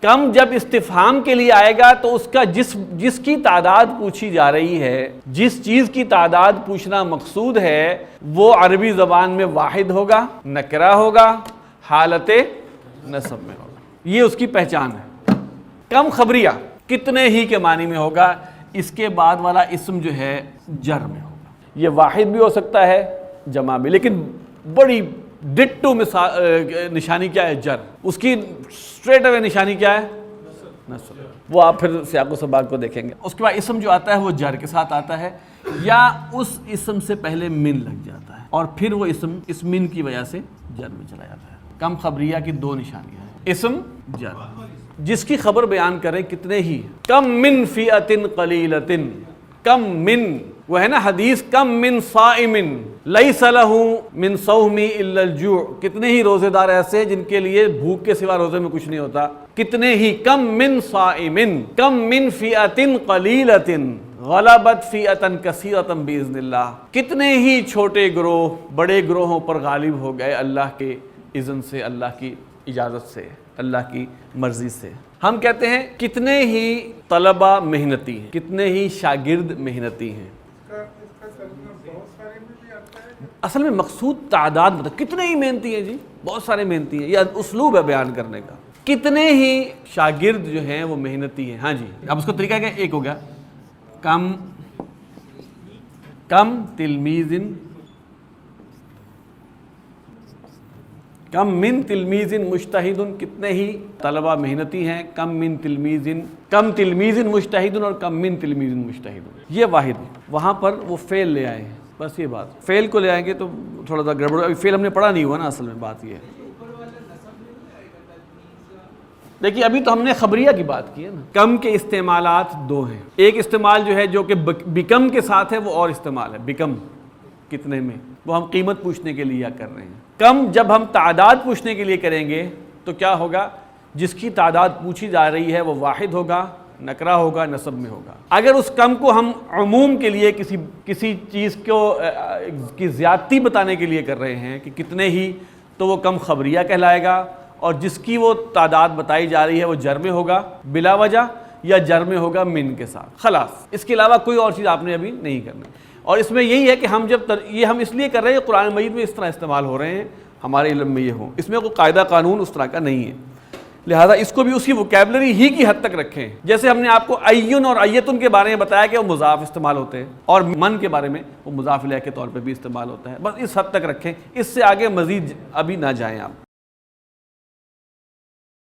کم جب استفہام کے لیے آئے گا تو اس کا جس کی تعداد پوچھی جا رہی ہے، جس چیز کی تعداد پوچھنا مقصود ہے، وہ عربی زبان میں واحد ہوگا، نکرہ ہوگا، حالت نصب میں ہوگا۔ یہ اس کی پہچان ہے۔ کم خبریہ کتنے ہی کے معنی میں ہوگا، اس کے بعد والا اسم جو ہے جر میں ہوگا۔ یہ واحد بھی ہو سکتا ہے، جمع بھی، لیکن بڑی ڈٹو نشانی کیا ہے؟ جر۔ اس کی اسٹریٹ اوے نشانی کیا ہے؟ نصب۔ وہ آپ پھر سیاق و سباق کو دیکھیں گے۔ اس کے بعد اسم جو آتا ہے وہ جر کے ساتھ آتا ہے، یا اس اسم سے پہلے من لگ جاتا ہے اور پھر وہ اسم اس من کی وجہ سے جر میں چلا جاتا ہے۔ کم خبریہ کی دو نشانیاں ہیں، اسم، جر۔ جس کی خبر بیان کریں کتنے ہی، کم من فئۃ قلیلۃ، کم من، وہ ہے نا حدیث، کم من صائم لیس لہ من صوم الا الجوع، کتنے ہی روزے دار ایسے ہیں جن کے لیے بھوک کے سوا روزے میں کچھ نہیں ہوتا، کتنے ہی، کم من صائم، کم من فئۃ قلیلۃ غلبت فئۃ کثیرۃ باذن اللہ، کتنے ہی چھوٹے گروہ بڑے گروہوں پر غالب ہو گئے اللہ کے اذن سے، اللہ کی اجازت سے، اللہ کی مرضی سے۔ ہم کہتے ہیں کتنے ہی طلبہ محنتی ہیں، کتنے ہی شاگرد محنتی ہیں۔ اصل میں مقصود تعداد مطلب کتنے ہی محنتی ہیں، جی بہت سارے محنتی ہیں، یہ اسلوب ہے بیان کرنے کا۔ کتنے ہی شاگرد جو ہیں وہ محنتی ہیں۔ ہاں جی، اب اس کو طریقہ کیا؟ ایک ہو گیا کم تلمیذ، کم من تلمیذ مجتہد، کتنے ہی طلبہ محنتی ہیں، کم تلمیذ مجتہد اور کم من تلمیذ مجتہد، یہ واحد ہے۔ وہاں پر وہ فعل لے آئے ہیں، بس یہ بات، فعل کو لے آئیں گے تو تھوڑا سا گڑبڑ، ابھی فعل ہم نے پڑھا نہیں ہوا نا، اصل میں بات یہ ہے۔ دیکھیے ابھی تو ہم نے خبریہ کی بات کی ہے نا۔ کم کے استعمالات دو ہیں، ایک استعمال جو ہے جو کہ بکم کے ساتھ ہے، وہ اور استعمال ہے بکم، کتنے میں، وہ ہم قیمت پوچھنے کے لیے کر رہے ہیں۔ کم جب ہم تعداد پوچھنے کے لیے کریں گے تو کیا ہوگا؟ جس کی تعداد پوچھی جا رہی ہے وہ واحد ہوگا، نکرہ ہوگا، نصب میں ہوگا۔ اگر اس کم کو ہم عموم کے لیے کسی چیز کی زیادتی بتانے کے لیے کر رہے ہیں کہ کتنے ہی، تو وہ کم خبریہ کہلائے گا، اور جس کی وہ تعداد بتائی جا رہی ہے وہ جر میں ہوگا بلا وجہ، یا جر میں ہوگا من کے ساتھ، خلاص۔ اس کے علاوہ کوئی اور چیز آپ نے ابھی نہیں کرنی۔ اور اس میں یہی ہے کہ ہم یہ ہم اس لیے کر رہے ہیں، قرآن مجید میں اس طرح استعمال ہو رہے ہیں، ہمارے علم میں یہ ہوں، اس میں کوئی قاعدہ قانون اس طرح کا نہیں ہے، لہذا اس کو بھی اسی وکیبلری ہی کی حد تک رکھیں۔ جیسے ہم نے آپ کو ایون اور ایتن کے بارے میں بتایا کہ وہ مضاف استعمال ہوتے ہیں، اور من کے بارے میں وہ مضاف الیہ کے طور پہ بھی استعمال ہوتا ہے، بس اس حد تک رکھیں، اس سے آگے مزید ابھی نہ جائیں آپ۔